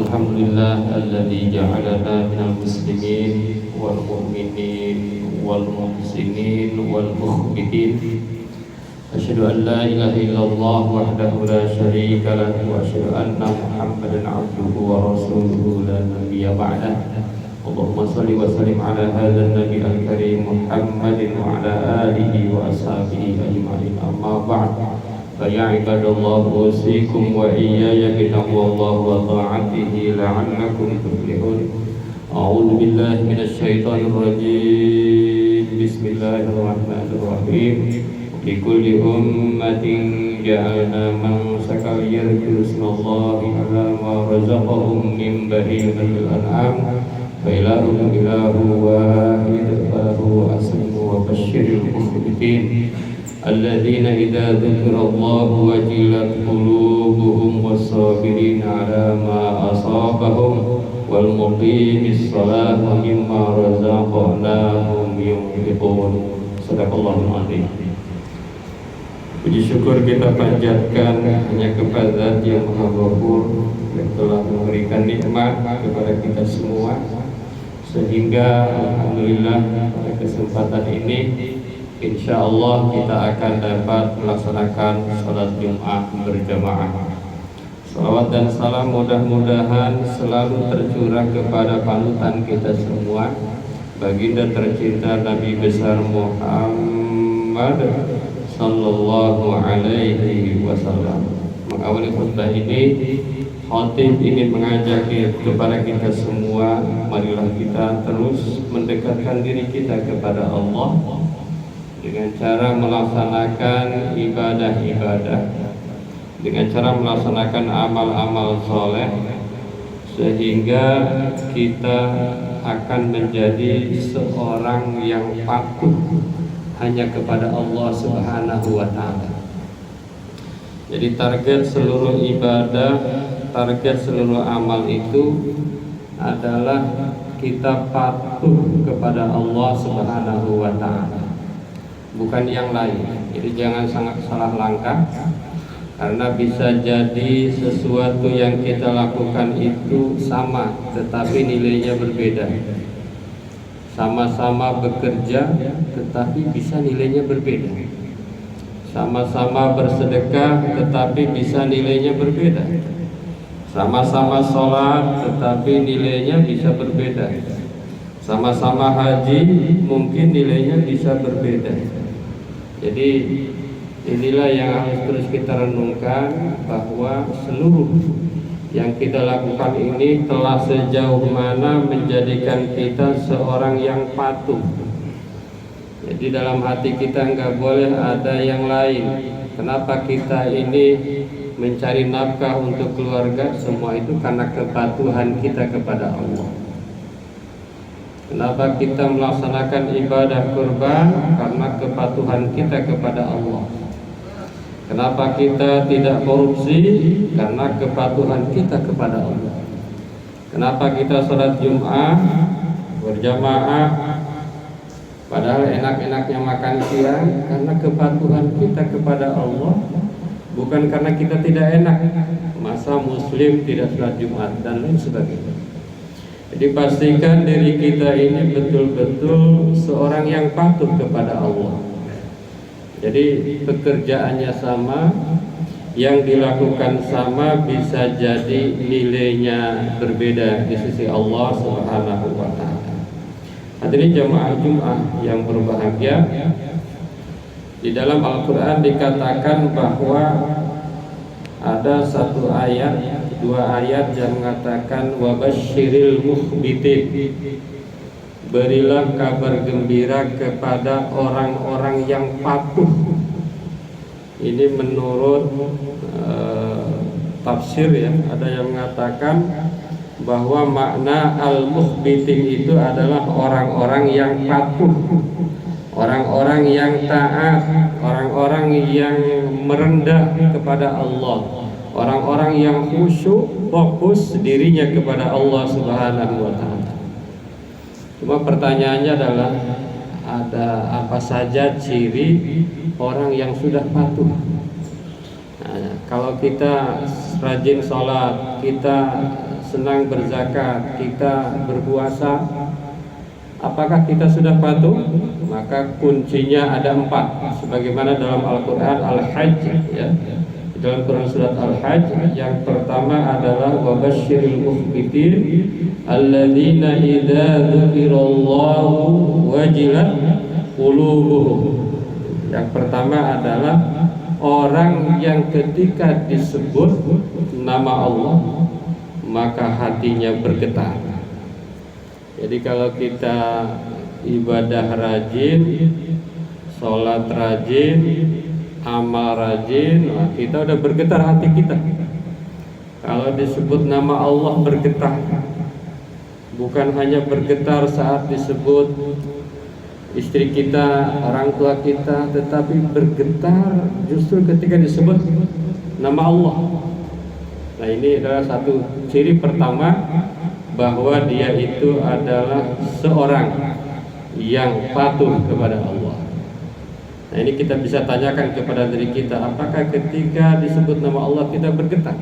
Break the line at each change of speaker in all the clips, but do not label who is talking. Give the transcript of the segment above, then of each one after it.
Alhamdulillah alladzi ja'alana minal muslimin wal mu'minin wal muhsinin wal mukhbitin. Asyhadu an la ilaha illallah wahdahu la syarika lahu wa asyhadu anna Muhammadan abduhu wa rasuluhu la nabiyya ba'dah. Allahumma shalli wa sallim ala hadzal nabiyil karim Muhammadin wa ala alihi wa ashabihi ajma'in. Amma ba'd. فيا عباد الله أوصيكم وإياي بتقوى الله وطاعته لعلكم تفلحون. أعوذ بالله من الشيطان الرجيم. بسم الله الرحمن الرحيم. لكل أمة جعلنا منسكا ليذكروا اسم الله على ما رزقهم من بهيمة الأنعام فإلهكم إله واحد فله أسلموا وبشر المخبتين الذين إذا ذكر الله وجلت قلوبهم والصابرين على ما أصابهم والمقيم الصلاة ومما رزقناهم ينفقون. Sadaqallahul azim. Puji syukur kita panjatkan hanya kepada Yang Maha Ghafur yang telah memberikan nikmat kepada kita semua, sehingga alhamdulillah pada kesempatan ini InsyaAllah kita akan dapat melaksanakan salat Jumat berjamaah. Salawat dan salam mudah-mudahan selalu tercurah kepada panutan kita semua, baginda tercinta Nabi besar Muhammad sallallahu alaihi wasallam. Mengawali khutbah ini, khatib ingin mengajak kepada kita semua, marilah kita terus mendekatkan diri kita kepada Allah dengan cara melaksanakan ibadah-ibadah, dengan cara melaksanakan amal-amal soleh, sehingga kita akan menjadi seorang yang patuh hanya kepada Allah Subhanahu wa Ta'ala. Jadi target seluruh ibadah, target seluruh amal itu adalah kita patuh kepada Allah Subhanahu wa Ta'ala, bukan yang lain. Jadi jangan sangat salah langkah, karena bisa jadi sesuatu yang kita lakukan itu sama tetapi nilainya berbeda. Sama-sama bekerja tetapi bisa nilainya berbeda. Sama-sama bersedekah tetapi bisa nilainya berbeda. Sama-sama sholat tetapi nilainya bisa berbeda. Sama-sama haji mungkin nilainya bisa berbeda. Jadi inilah yang harus terus kita renungkan, bahwa seluruh yang kita lakukan ini telah sejauh mana menjadikan kita seorang yang patuh. Jadi dalam hati kita nggak boleh ada yang lain. Kenapa kita ini mencari nafkah untuk keluarga? Semua itu karena kepatuhan kita kepada Allah. Kenapa kita melaksanakan ibadah kurban? Karena kepatuhan kita kepada Allah. Kenapa kita tidak korupsi? Karena kepatuhan kita kepada Allah. Kenapa kita sholat Jumat berjamaah padahal enak-enaknya makan siang? Karena kepatuhan kita kepada Allah, bukan karena kita tidak enak. Masa muslim tidak sholat Jumat dan lain sebagainya. Jadi pastikan diri kita ini betul-betul seorang yang patuh kepada Allah. Jadi pekerjaannya sama, yang dilakukan sama, bisa jadi nilainya berbeda di sisi Allah Subhanahu wa Ta'ala. Hadirin jamaah Jumat yang berbahagia, di dalam Al-Quran dikatakan bahwa ada satu ayat, dua ayat yang mengatakan wabasyiril mukhbitin, berilah kabar gembira kepada orang-orang yang patuh. Ini menurut tafsir ya, ada yang mengatakan bahwa makna al-mukhbitin itu adalah orang-orang yang patuh, orang-orang yang taat, orang-orang yang merendah kepada Allah, orang-orang yang khusyuk, fokus dirinya kepada Allah Subhanahu wa Ta'ala. Cuma pertanyaannya adalah, ada apa saja ciri orang yang sudah patuh? Nah, kalau kita rajin sholat, kita senang berzakat, kita berpuasa, apakah kita sudah patuh? Maka kuncinya ada 4, sebagaimana dalam Al-Quran Al-Hajj, ya. Dalam Quran surat Al-Hajj, yang pertama adalah wabashshiril mukhbitin alladzina idza dzukirallahu wajilat qulubuhum. Yang pertama adalah orang yang ketika disebut nama Allah maka hatinya bergetar. Jadi kalau kita ibadah rajin, sholat rajin, amal rajin, kita udah bergetar hati kita. Kalau disebut nama Allah bergetar, bukan hanya bergetar saat disebut istri kita, orang tua kita, tetapi bergetar justru ketika disebut nama Allah. Nah, ini adalah satu ciri pertama bahwa dia itu adalah seorang yang patuh kepada Allah. Nah, ini kita bisa tanyakan kepada diri kita, apakah ketika disebut nama Allah kita bergetar?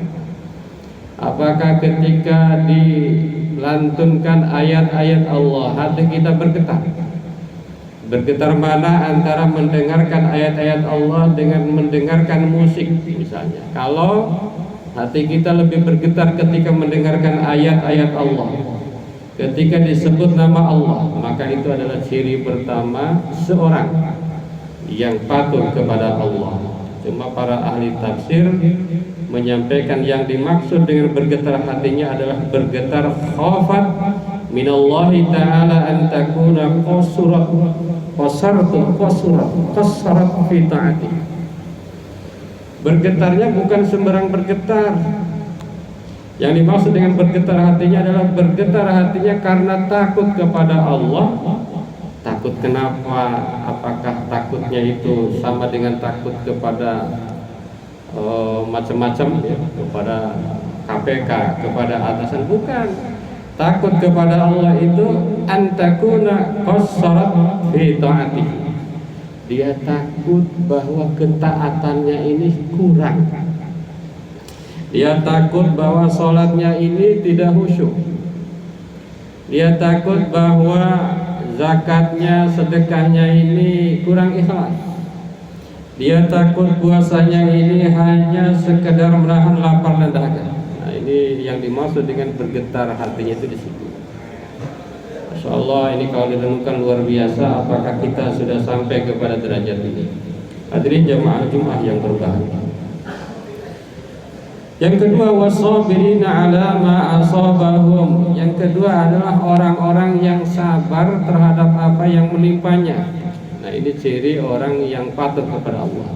Apakah ketika dilantunkan ayat-ayat Allah hati kita bergetar? Bergetar mana antara mendengarkan ayat-ayat Allah dengan mendengarkan musik misalnya? Kalau hati kita lebih bergetar ketika mendengarkan ayat-ayat Allah, ketika disebut nama Allah, maka itu adalah ciri pertama seorang yang patuh kepada Allah. Cuma para ahli tafsir menyampaikan yang dimaksud dengan bergetar hatinya adalah bergetar khaufat minallahi ta'ala an takuna qassarat fi ta'ati. Bergetarnya bukan sembarang bergetar. Yang dimaksud dengan bergetar hatinya adalah bergetar hatinya karena takut kepada Allah. Takut kenapa? Apakah takutnya itu sama dengan takut kepada macam-macam, ya, kepada KPK, kepada atasan? Bukan. Takut kepada Allah itu antakuna qassarat fi ta'atihi. Dia takut bahwa ketaatannya ini kurang. Dia takut bahwa sholatnya ini tidak khusyuk. Dia takut bahwa zakatnya, sedekahnya ini kurang ikhlas. Dia takut puasanya ini hanya sekedar menahan lapar dan dahaga. Nah, ini yang dimaksud dengan bergetar hatinya itu di situ. Masya Allah, ini kalau direnungkan luar biasa. Apakah kita sudah sampai kepada derajat ini? Hadirin jamaah Jumat yang berbahagia. Yang kedua, wasabirina ala ma asabahum. Yang kedua adalah orang-orang yang sabar terhadap apa yang menimpanya. Nah, ini ciri orang yang patuh kepada Allah.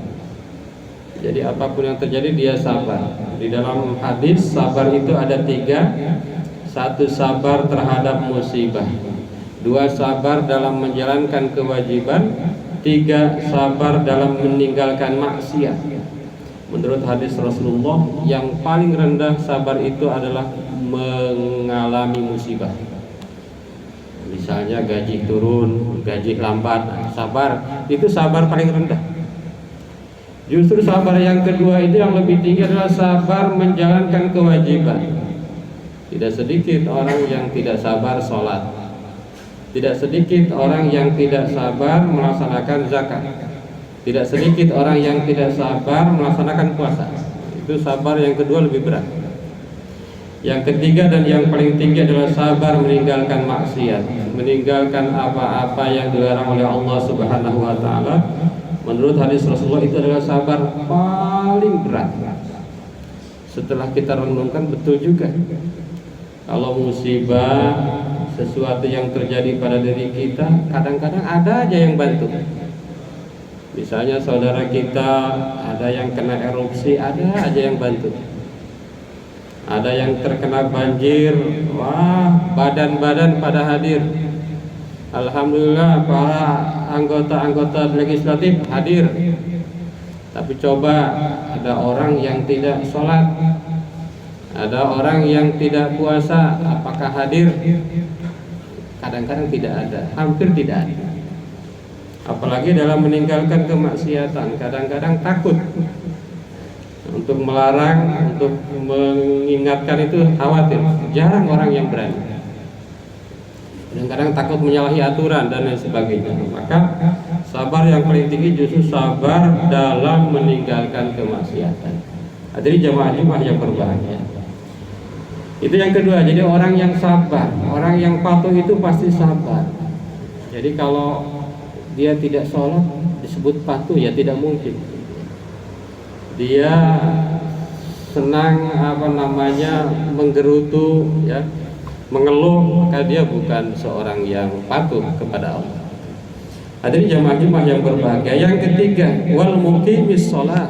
Jadi apapun yang terjadi dia sabar. Di dalam hadis sabar itu ada 3. 1 sabar terhadap musibah, 2 sabar dalam menjalankan kewajiban, 3 sabar dalam meninggalkan maksiat. Menurut hadis Rasulullah, yang paling rendah sabar itu adalah mengalami musibah. Misalnya gaji turun, gaji lambat, sabar, itu sabar paling rendah. Justru sabar yang kedua itu yang lebih tinggi adalah sabar menjalankan kewajiban. Tidak sedikit orang yang tidak sabar sholat. Tidak sedikit orang yang tidak sabar melaksanakan zakat. Tidak sedikit orang yang tidak sabar melaksanakan puasa. Itu sabar yang kedua lebih berat. Yang ketiga dan yang paling tinggi adalah sabar meninggalkan maksiat, meninggalkan apa-apa yang dilarang oleh Allah Subhanahu wa taala. Menurut hadis Rasulullah itu adalah sabar paling berat. Setelah kita renungkan, betul juga. Kalau musibah, sesuatu yang terjadi pada diri kita, kadang-kadang ada aja yang bantu. Misalnya saudara kita ada yang kena erupsi, ada aja yang bantu. Ada yang terkena banjir, wah, badan-badan pada hadir. Alhamdulillah para anggota-anggota legislatif hadir. Tapi coba ada orang yang tidak sholat, ada orang yang tidak puasa, apakah hadir? Kadang-kadang tidak ada, hampir tidak ada. Apalagi dalam meninggalkan kemaksiatan, kadang-kadang takut. Untuk melarang, untuk mengingatkan itu khawatir. Jarang orang yang berani. Kadang-kadang takut menyalahi aturan dan lain sebagainya. Maka sabar yang paling tinggi justru sabar dalam meninggalkan kemaksiatan. Jadi jamaah Jumat yang berbahagia. Itu yang kedua. Jadi orang yang sabar, orang yang patuh itu pasti sabar. Jadi kalau dia tidak sholat disebut patuh ya tidak mungkin. Dia senang menggerutu ya, mengeluh, maka dia bukan seorang yang patuh kepada Allah. Hadirin jamaah Jumat yang berbahagia. Yang ketiga, wal muqimis shalah.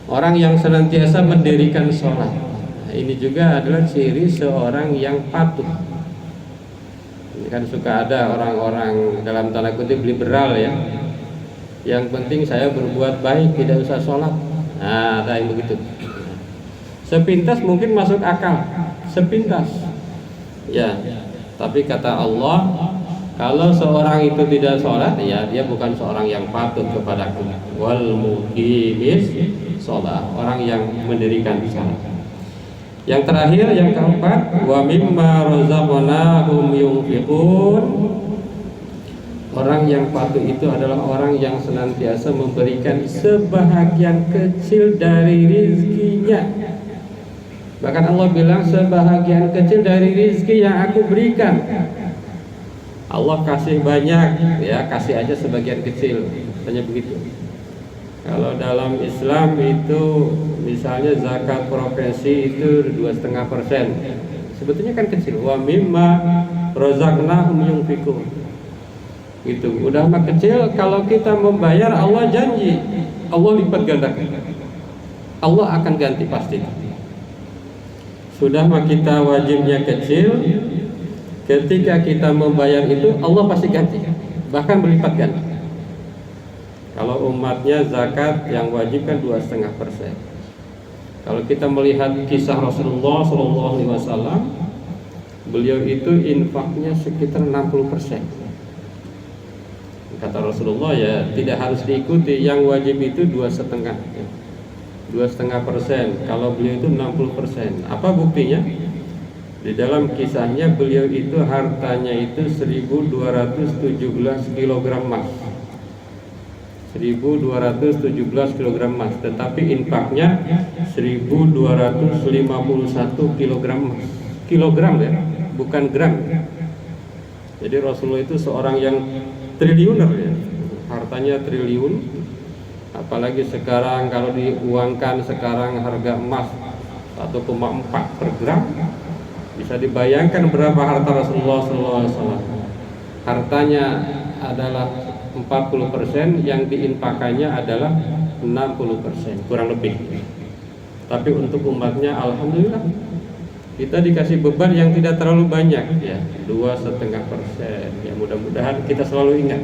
Orang yang senantiasa mendirikan sholat. Nah, ini juga adalah ciri seorang yang patuh. Ini kan suka ada orang-orang dalam tanda kutip liberal ya. Yang penting saya berbuat baik, tidak usah sholat. Nah, kayak begitu. Sepintas mungkin masuk akal, sepintas. Ya, tapi kata Allah, kalau seorang itu tidak sholat, ya dia bukan seorang yang patuh kepadaku. Wal muqimis shalah, orang yang mendirikan salat. Yang terakhir, yang keempat, wa mimma razaqnahum yunfiqun. Orang yang patuh itu adalah orang yang senantiasa memberikan sebahagian kecil dari rizkinya. Bahkan Allah bilang sebahagian kecil dari rizki yang aku berikan. Allah kasih banyak, ya kasih aja sebagian kecil, hanya begitu. Kalau dalam Islam itu misalnya zakat profesi itu 2,5%, sebetulnya kan kecil. Wa mimma razaqnahum yunfiqun. Gitu, udah mah kecil. Kalau kita membayar, Allah janji Allah lipat gandakan, Allah akan ganti pasti. Sudah mah kita wajibnya kecil, ketika kita membayar itu Allah pasti ganti, bahkan berlipat ganda. Kalau umatnya zakat yang wajib kan 2,5%. Kalau kita melihat kisah Rasulullah SAW, beliau itu infaknya sekitar 60%. Kata Rasulullah ya tidak harus diikuti, yang wajib itu 2,5%. Kalau beliau itu 60%. Apa buktinya? Di dalam kisahnya beliau itu hartanya itu 1.217 kg emas. 1.217 kg emas, tetapi infaknya 1.251 kg emas. Kilogram ya, bukan gram. Jadi Rasulullah itu seorang yang triliuner ya, hartanya triliun. Apalagi sekarang kalau diuangkan sekarang harga emas 1,4 per gram, bisa dibayangkan berapa harta Rasulullah SAW. Hartanya adalah 40%, yang diinfakannya adalah 60%, kurang lebih. Tapi untuk umatnya alhamdulillah kita dikasih beban yang tidak terlalu banyak ya, 2,5%. Ya mudah-mudahan kita selalu ingat.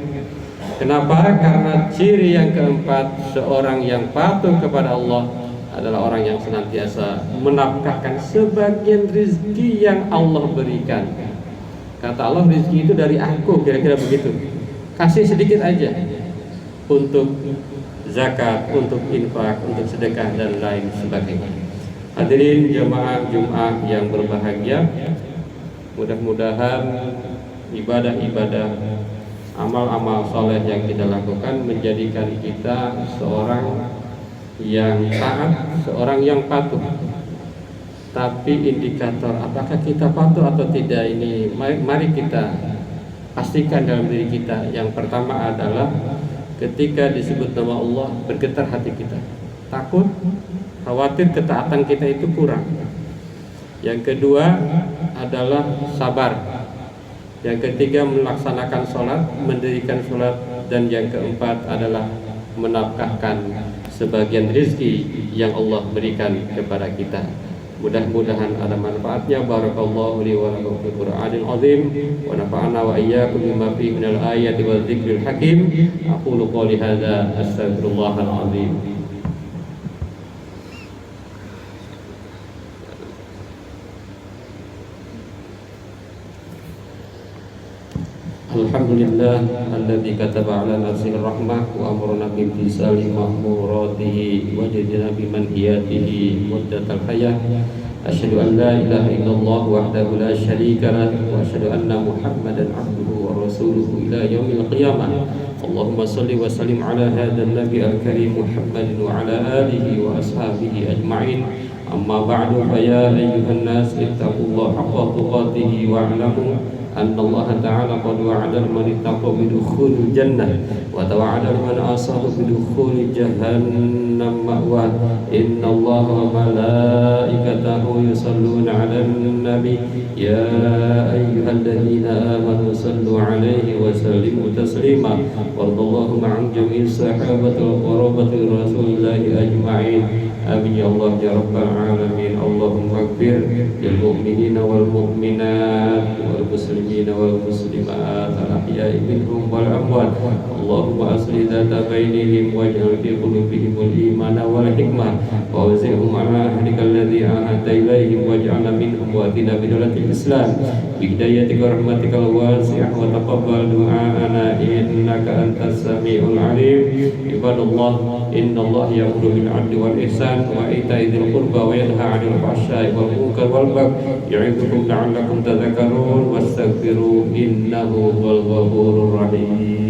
Kenapa? Karena ciri yang keempat seorang yang patuh kepada Allah adalah orang yang senantiasa menafkahkan sebagian rezeki yang Allah berikan. Kata Allah, rezeki itu dari aku, kira-kira begitu. Kasih sedikit aja untuk zakat, untuk infak, untuk sedekah dan lain sebagainya. Hadirin jamaah Jumat yang berbahagia, mudah-mudahan ibadah-ibadah, amal-amal soleh yang kita lakukan menjadikan kita seorang yang taat, seorang yang patuh. Tapi indikator apakah kita patuh atau tidak ini mari kita pastikan dalam diri kita. Yang pertama adalah ketika disebut nama Allah bergetar hati kita, takut, khawatir ketaatan kita itu kurang. Yang kedua adalah sabar. Yang ketiga melaksanakan sholat, mendirikan sholat. Dan yang keempat adalah menafkahkan sebagian rezeki yang Allah berikan kepada kita. Mudah-mudahan ada manfaatnya. Barakallahu li wa lakum fil Qur'anil azim wa nafa'ana wa iyyakum bima fihi minal ayati wa dzikril hakim. Aqulu qouli hadza astaghfirullahal azim. Alhamdulillah alladzi kataba ala nafsihi rahmah wa amarna bi imtisali ma'muratihi wa jadina bi manhiyatihi muddatal hayah. Asyhadu an la ilaha illallah wahdahu la syarika lah wa asyhadu anna Muhammadan abduhu wa rasuluhu ila yaumil qiyamah. Allahumma shalli wa sallim ala hadzal nabi al-karim Muhammadin wa ala alihi wa ashabihi ajma'in. Amma ba'du fa ya ayyuhan nas ittaqullaha haqqa tuqatih wa 'alamu أن الله تعالى قد وعد من اتقى بدخول الجنة وتوعد من عصاه بدخول جهنم مأواه. إن الله وملائكته يصلون على النبي يا أيها الذين آمنوا صلوا عليه وسلموا تسليما. وارض اللهم عن جميع الصحابة وقرابة رسول الله أجمعين. آمين يا الله يا رب العالمين. اللهم اغفر للمؤمنين والمؤمنات والمسلمين والمسلمات الأحياء منهم والأموات. اللهم أصلح ذات بينهم واجعل في قلوبهم الإيمان والحكمة ووزعهم على أهلك الذي عاهدت إليهم واجعلنا منهم وأتنا بدولة الإسلام بهدايتك ورحمتك الواسعة وتقبل دعاءنا إنك أنت السميع العليم. عباد الله إن الله يأمر بالعدل والإحسان وإيتاء ذي القربى وينهى عن الفحشاء والمنكر والبغي يعظكم لعلكم تذكرون واستغفروا إنه هو الغفور الرحيم.